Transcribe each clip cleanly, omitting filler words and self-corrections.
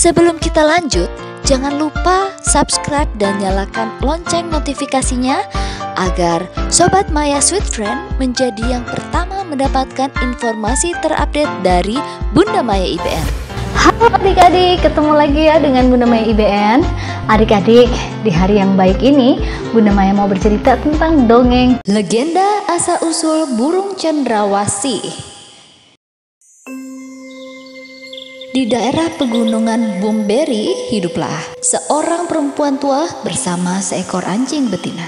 Sebelum kita lanjut, jangan lupa subscribe dan nyalakan lonceng notifikasinya agar Sobat Maya Sweet Friend menjadi yang pertama mendapatkan informasi terupdate dari Bunda Maya IBN. Halo adik-adik, ketemu lagi ya dengan Bunda Maya IBN. Adik-adik, di hari yang baik ini Bunda Maya mau bercerita tentang dongeng Legenda Asal-usul Burung Cendrawasih. Di daerah pegunungan Bumberi hiduplah seorang perempuan tua bersama seekor anjing betina.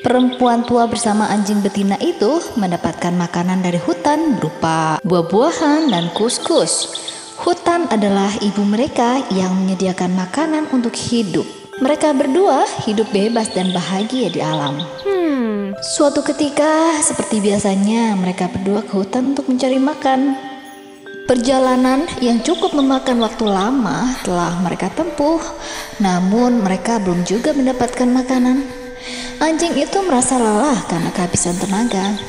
Perempuan tua bersama anjing betina itu mendapatkan makanan dari hutan berupa buah-buahan dan kus-kus. Hutan adalah ibu mereka yang menyediakan makanan untuk hidup. Mereka berdua hidup bebas dan bahagia di alam. Suatu ketika, seperti biasanya, mereka berdua ke hutan untuk mencari makan. Perjalanan yang cukup memakan waktu lama telah mereka tempuh, namun mereka belum juga mendapatkan makanan. Anjing itu merasa lelah karena kehabisan tenaga.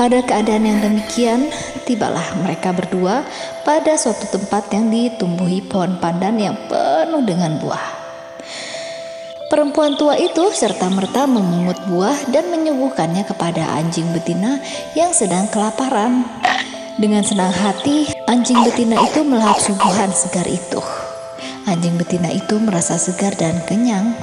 Pada keadaan yang demikian, tibalah mereka berdua pada suatu tempat yang ditumbuhi pohon pandan yang penuh dengan buah. Perempuan tua itu serta-merta memungut buah dan menyuguhkannya kepada anjing betina yang sedang kelaparan. Dengan senang hati, anjing betina itu melahap suguhan segar itu. Anjing betina itu merasa segar dan kenyang.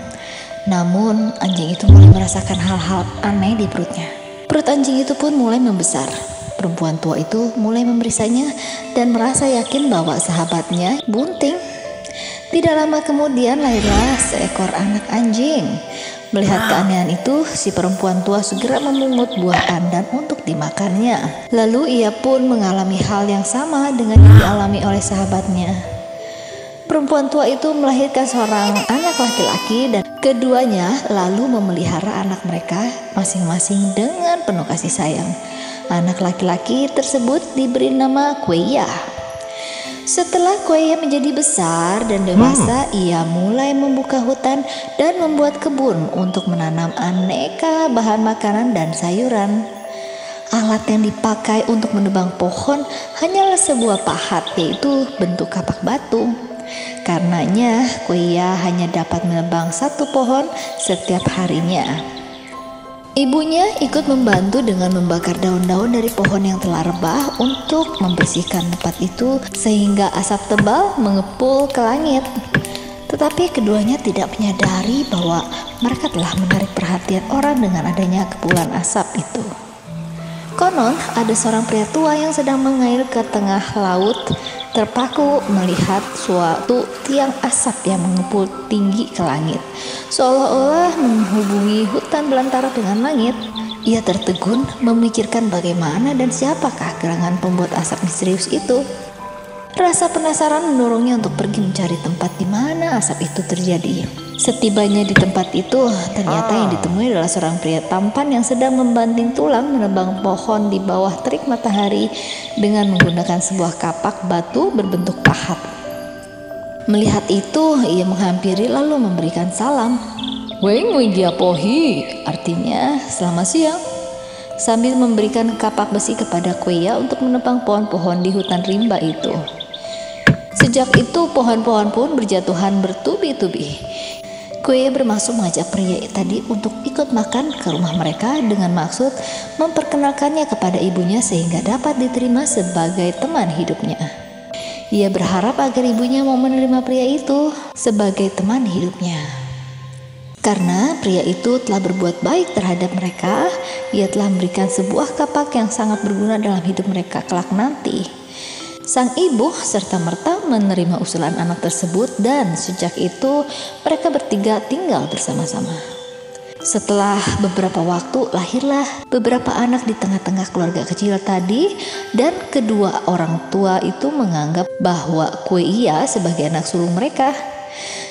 Namun, anjing itu mulai merasakan hal-hal aneh di perutnya. Perut anjing itu pun mulai membesar. Perempuan tua itu mulai memeriksanya dan merasa yakin bahwa sahabatnya bunting. Tidak lama kemudian lahirlah seekor anak anjing. Melihat keanehan itu, si perempuan tua segera memungut buah pandan untuk dimakannya. Lalu ia pun mengalami hal yang sama dengan yang dialami oleh sahabatnya. Perempuan tua itu melahirkan seorang anak laki-laki dan keduanya lalu memelihara anak mereka masing-masing dengan penuh kasih sayang. Anak laki-laki tersebut diberi nama Kueya. Setelah Kueya menjadi besar dan dewasa, ia mulai membuka hutan dan membuat kebun untuk menanam aneka bahan makanan dan sayuran. Alat yang dipakai untuk menebang pohon hanyalah sebuah pahat, yaitu bentuk kapak batu. Karenanya, Kueya hanya dapat menebang satu pohon setiap harinya. Ibunya ikut membantu dengan membakar daun-daun dari pohon yang telah rebah untuk membersihkan tempat itu sehingga asap tebal mengepul ke langit. Tetapi keduanya tidak menyadari bahwa mereka telah menarik perhatian orang dengan adanya kepulan asap itu. Konon ada seorang pria tua yang sedang mengail ke tengah laut, terpaku melihat suatu tiang asap yang mengepul tinggi ke langit, seolah-olah menghubungi hutan belantara dengan langit. Ia tertegun memikirkan bagaimana dan siapakah gerangan pembuat asap misterius itu. Rasa penasaran mendorongnya untuk pergi mencari tempat di mana asap itu terjadi. Setibanya di tempat itu, ternyata yang ditemui adalah seorang pria tampan yang sedang membanting tulang menebang pohon di bawah terik matahari dengan menggunakan sebuah kapak batu berbentuk pahat. Melihat itu, ia menghampiri lalu memberikan salam. "Weng Wigiapohi," artinya selamat siang, sambil memberikan kapak besi kepada Kueya untuk menebang pohon-pohon di hutan rimba itu. Sejak itu pohon-pohon pun berjatuhan bertubi-tubi. Kueya bermaksud mengajak pria tadi untuk ikut makan ke rumah mereka dengan maksud memperkenalkannya kepada ibunya sehingga dapat diterima sebagai teman hidupnya. Ia berharap agar ibunya mau menerima pria itu sebagai teman hidupnya. Karena pria itu telah berbuat baik terhadap mereka, ia telah memberikan sebuah kapak yang sangat berguna dalam hidup mereka kelak nanti. Sang ibu serta-merta menerima usulan anak tersebut dan sejak itu mereka bertiga tinggal bersama-sama. Setelah beberapa waktu lahirlah beberapa anak di tengah-tengah keluarga kecil tadi dan kedua orang tua itu menganggap bahwa Kueya sebagai anak sulung mereka.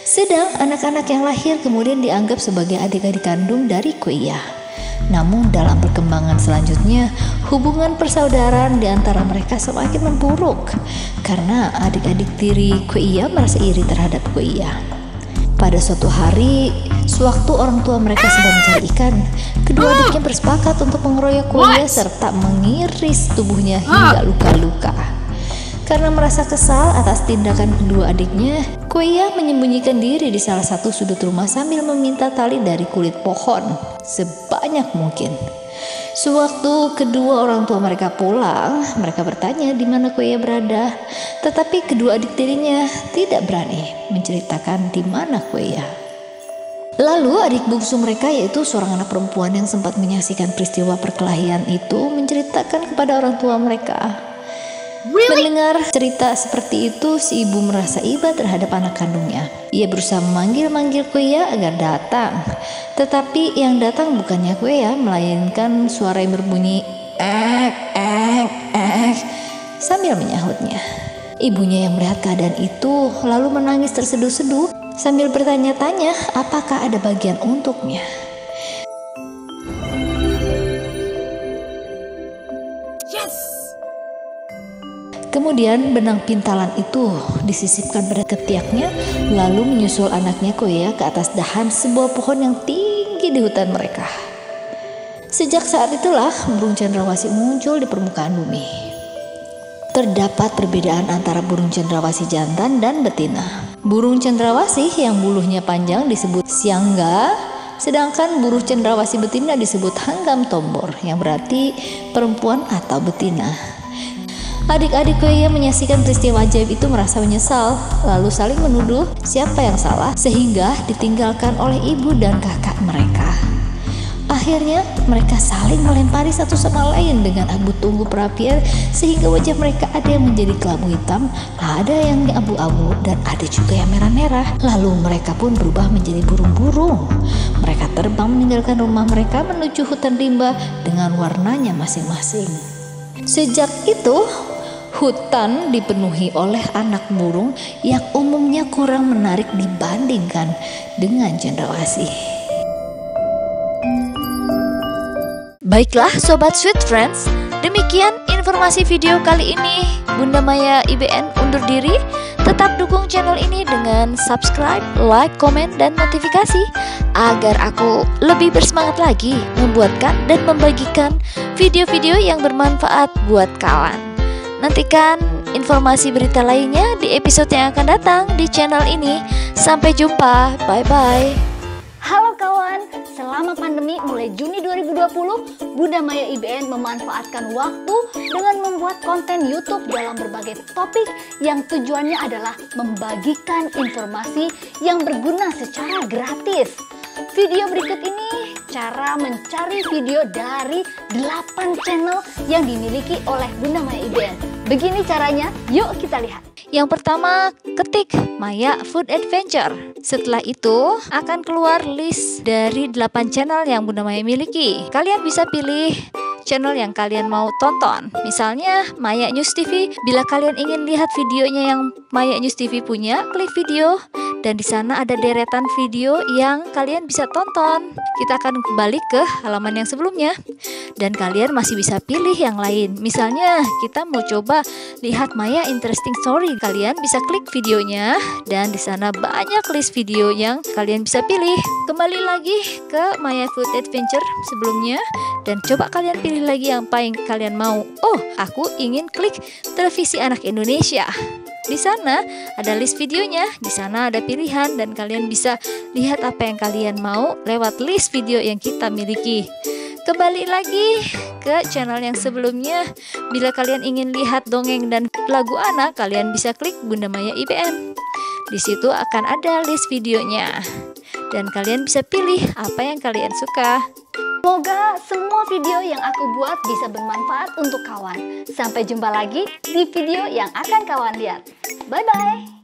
Sedang anak-anak yang lahir kemudian dianggap sebagai adik-adik kandung dari Kueya. Namun dalam perkembangan selanjutnya, hubungan persaudaraan di antara mereka semakin memburuk karena adik-adik tiri Kueya merasa iri terhadap Kueya. Pada suatu hari, sewaktu orang tua mereka sedang mencari ikan, kedua adiknya bersepakat untuk mengeroyok Kueya serta mengiris tubuhnya hingga luka-luka. Karena merasa kesal atas tindakan kedua adiknya, Koya menyembunyikan diri di salah satu sudut rumah sambil meminta tali dari kulit pohon sebanyak mungkin. Sewaktu kedua orang tua mereka pulang, mereka bertanya di mana Koya berada, tetapi kedua adik tirinya tidak berani menceritakan di mana Koya. Lalu adik bungsu mereka, yaitu seorang anak perempuan yang sempat menyaksikan peristiwa perkelahian itu, menceritakan kepada orang tua mereka. Mendengar cerita seperti itu, si ibu merasa iba terhadap anak kandungnya. Ia berusaha memanggil-manggil Koya agar datang, tetapi yang datang bukannya Koya, melainkan suara yang berbunyi sambil menyahutnya. Ibunya yang melihat keadaan itu lalu menangis terseduh-seduh sambil bertanya-tanya apakah ada bagian untuknya. Kemudian benang pintalan itu disisipkan pada ketiaknya, lalu menyusul anaknya Koya ke atas dahan sebuah pohon yang tinggi di hutan mereka. Sejak saat itulah burung cendrawasih muncul di permukaan bumi. Terdapat perbedaan antara burung cendrawasih jantan dan betina. Burung cendrawasih yang bulunya panjang disebut siangga, sedangkan burung cendrawasih betina disebut hanggam tombor, yang berarti perempuan atau betina. Adik-adik Koya menyaksikan peristiwa ajaib itu merasa menyesal, lalu saling menuduh siapa yang salah, sehingga ditinggalkan oleh ibu dan kakak mereka. Akhirnya mereka saling melempari satu sama lain dengan abu tunggu perapian, sehingga wajah mereka ada yang menjadi kelabu hitam, ada yang abu-abu, dan ada juga yang merah-merah. Lalu mereka pun berubah menjadi burung-burung. Mereka terbang meninggalkan rumah mereka menuju hutan rimba dengan warnanya masing-masing. Sejak itu, hutan dipenuhi oleh anak burung yang umumnya kurang menarik dibandingkan dengan cendrawasih. Baiklah Sobat Sweet Friends, demikian informasi video kali ini. Bunda Maya IBN undur diri. Tetap dukung channel ini dengan subscribe, like, komen, dan notifikasi agar aku lebih bersemangat lagi membuatkan dan membagikan video-video yang bermanfaat buat kawan. Nantikan informasi berita lainnya di episode yang akan datang di channel ini. Sampai jumpa, bye-bye. Halo kawan, selama pandemi mulai Juni 2020, Bunda Maya IBN memanfaatkan waktu dengan membuat konten YouTube dalam berbagai topik yang tujuannya adalah membagikan informasi yang berguna secara gratis. Video berikut ini cara mencari video dari 8 channel yang dimiliki oleh Bunda Maya IBN. Begini caranya, yuk kita lihat. Yang pertama, ketik Maya Food Adventure. Setelah itu akan keluar list dari 8 channel yang Bunda Maya miliki. Kalian bisa pilih channel yang kalian mau tonton. Misalnya Maya News TV. Bila kalian ingin lihat videonya yang Maya News TV punya, klik video dan di sana ada deretan video yang kalian bisa tonton. Kita akan kembali ke halaman yang sebelumnya dan kalian masih bisa pilih yang lain. Misalnya kita mau coba lihat Maya Interesting Story, kalian bisa klik videonya dan di sana banyak list video yang kalian bisa pilih. Kembali lagi ke Maya Food Adventure sebelumnya dan coba kalian pilih lagi yang paling kalian mau. Oh, aku ingin klik televisi anak Indonesia. Di sana ada list videonya, di sana ada pilihan dan kalian bisa lihat apa yang kalian mau lewat list video yang kita miliki. Kembali lagi ke channel yang sebelumnya. Bila kalian ingin lihat dongeng dan lagu anak, kalian bisa klik Bunda Maya IBN. Di situ akan ada list videonya dan kalian bisa pilih apa yang kalian suka. Semoga semua video yang aku buat bisa bermanfaat untuk kawan. Sampai jumpa lagi di video yang akan kawan lihat. Bye-bye.